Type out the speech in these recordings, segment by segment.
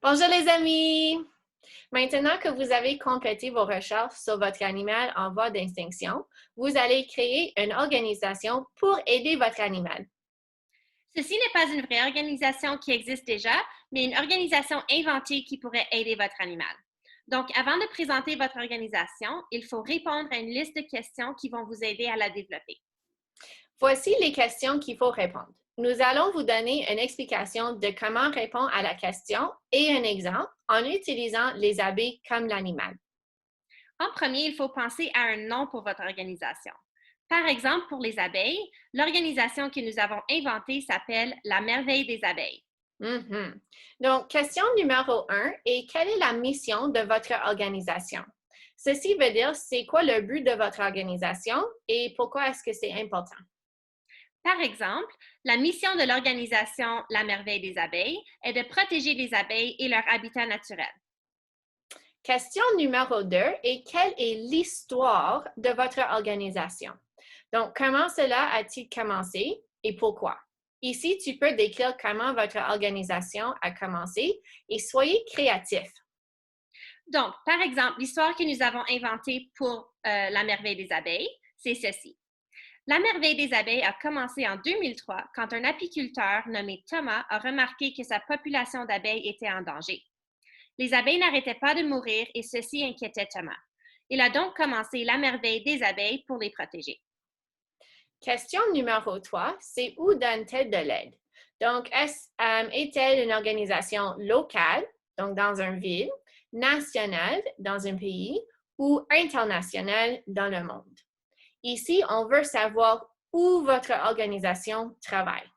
Bonjour les amis! Maintenant que vous avez complété vos recherches sur votre animal en voie d'extinction, vous allez créer une organisation pour aider votre animal. Ceci n'est pas une vraie organisation qui existe déjà, mais une organisation inventée qui pourrait aider votre animal. Donc, avant de présenter votre organisation, il faut répondre à une liste de questions qui vont vous aider à la développer. Voici les questions qu'il faut répondre. Nous allons vous donner une explication de comment répondre à la question et un exemple en utilisant les abeilles comme l'animal. En premier, il faut penser à un nom pour votre organisation. Par exemple, pour les abeilles, l'organisation que nous avons inventée s'appelle la Merveille des abeilles. Mhm. Donc, question numéro 1 est quelle est la mission de votre organisation? Ceci veut dire c'est quoi le but de votre organisation et pourquoi est-ce que c'est important? Par exemple, la mission de l'organisation La Merveille des abeilles est de protéger les abeilles et leur habitat naturel. Question numéro 2 est quelle est l'histoire de votre organisation? Donc, comment cela a-t-il commencé et pourquoi? Ici, tu peux décrire comment votre organisation a commencé et soyez créatif. Donc, par exemple, l'histoire que nous avons inventée pour la merveille des abeilles, c'est ceci. La merveille des abeilles a commencé en 2003 quand un apiculteur nommé Thomas a remarqué que sa population d'abeilles était en danger. Les abeilles n'arrêtaient pas de mourir et ceci inquiétait Thomas. Il a donc commencé la merveille des abeilles pour les protéger. Question numéro 3, c'est où donne-t-elle de l'aide? Donc, est-elle une organisation locale, donc dans une ville, nationale, dans un pays, ou internationale dans le monde? Ici, on veut savoir où votre organisation travaille.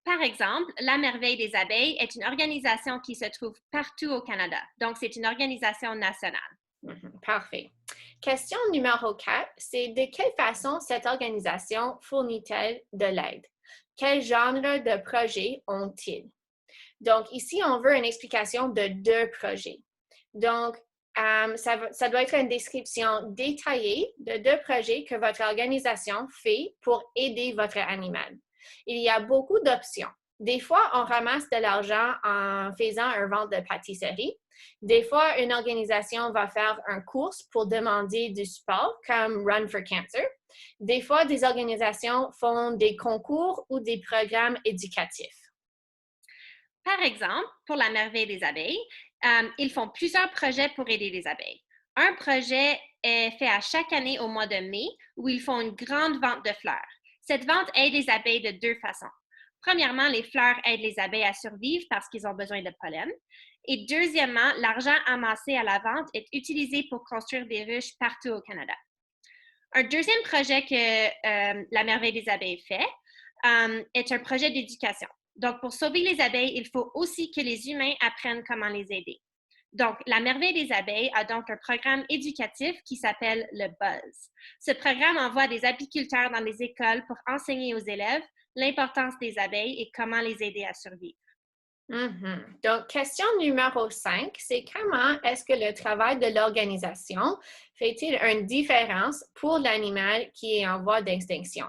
Par exemple, la merveille des abeilles est une organisation qui se trouve partout au Canada. Donc, c'est une organisation nationale. Parfait. Question numéro 4, c'est de quelle façon cette organisation fournit-elle de l'aide? Quel genre de projets ont-ils? Donc, ici, on veut une explication de deux projets. Donc, ça doit être une description détaillée de deux projets que votre organisation fait pour aider votre animal. Il y a beaucoup d'options. Des fois, on ramasse de l'argent en faisant un vente de pâtisserie. Des fois, une organisation va faire un course pour demander du support, comme Run for Cancer. Des fois, des organisations font des concours ou des programmes éducatifs. Par exemple, pour la merveille des abeilles, ils font plusieurs projets pour aider les abeilles. Un projet est fait à chaque année au mois de mai où ils font une grande vente de fleurs. Cette vente aide les abeilles de deux façons. Premièrement, les fleurs aident les abeilles à survivre parce qu'ils ont besoin de pollen. Et deuxièmement, l'argent amassé à la vente est utilisé pour construire des ruches partout au Canada. Un deuxième projet que la merveille des abeilles fait est un projet d'éducation. Donc, pour sauver les abeilles, il faut aussi que les humains apprennent comment les aider. Donc, la merveille des abeilles a donc un programme éducatif qui s'appelle le BUZZ. Ce programme envoie des apiculteurs dans les écoles pour enseigner aux élèves l'importance des abeilles et comment les aider à survivre. Donc, question numéro 5, c'est comment est-ce que le travail de l'organisation fait-il une différence pour l'animal qui est en voie d'extinction?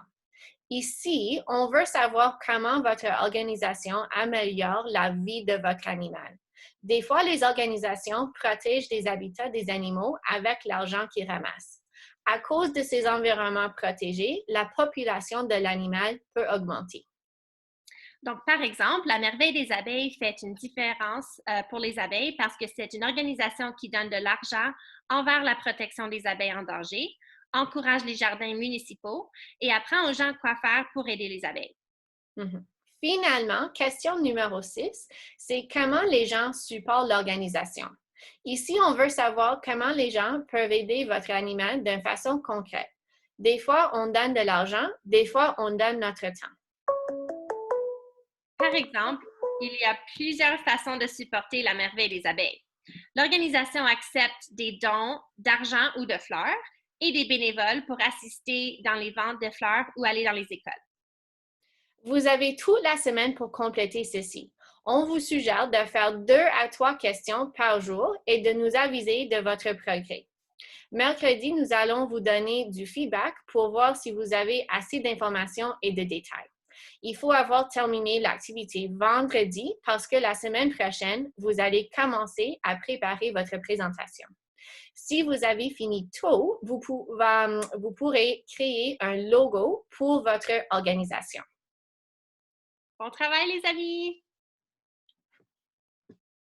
Ici, on veut savoir comment votre organisation améliore la vie de votre animal. Des fois, les organisations protègent des habitats des animaux avec l'argent qu'ils ramassent. À cause de ces environnements protégés, la population de l'animal peut augmenter. Donc, par exemple, la Merveille des abeilles fait une différence pour les abeilles parce que c'est une organisation qui donne de l'argent envers la protection des abeilles en danger, encourage les jardins municipaux et apprend aux gens quoi faire pour aider les abeilles. Mhm. Finalement, question numéro 6, c'est comment les gens supportent l'organisation. Ici, on veut savoir comment les gens peuvent aider votre animal d'une façon concrète. Des fois, on donne de l'argent, des fois, on donne notre temps. Par exemple, il y a plusieurs façons de supporter la Merveille des abeilles. L'organisation accepte des dons d'argent ou de fleurs et des bénévoles pour assister dans les ventes de fleurs ou aller dans les écoles. Vous avez toute la semaine pour compléter ceci. On vous suggère de faire 2 à 3 questions par jour et de nous aviser de votre progrès. Mercredi, nous allons vous donner du feedback pour voir si vous avez assez d'informations et de détails. Il faut avoir terminé l'activité vendredi parce que la semaine prochaine, vous allez commencer à préparer votre présentation. Si vous avez fini tôt, vous pourrez créer un logo pour votre organisation. Bon travail, les amis!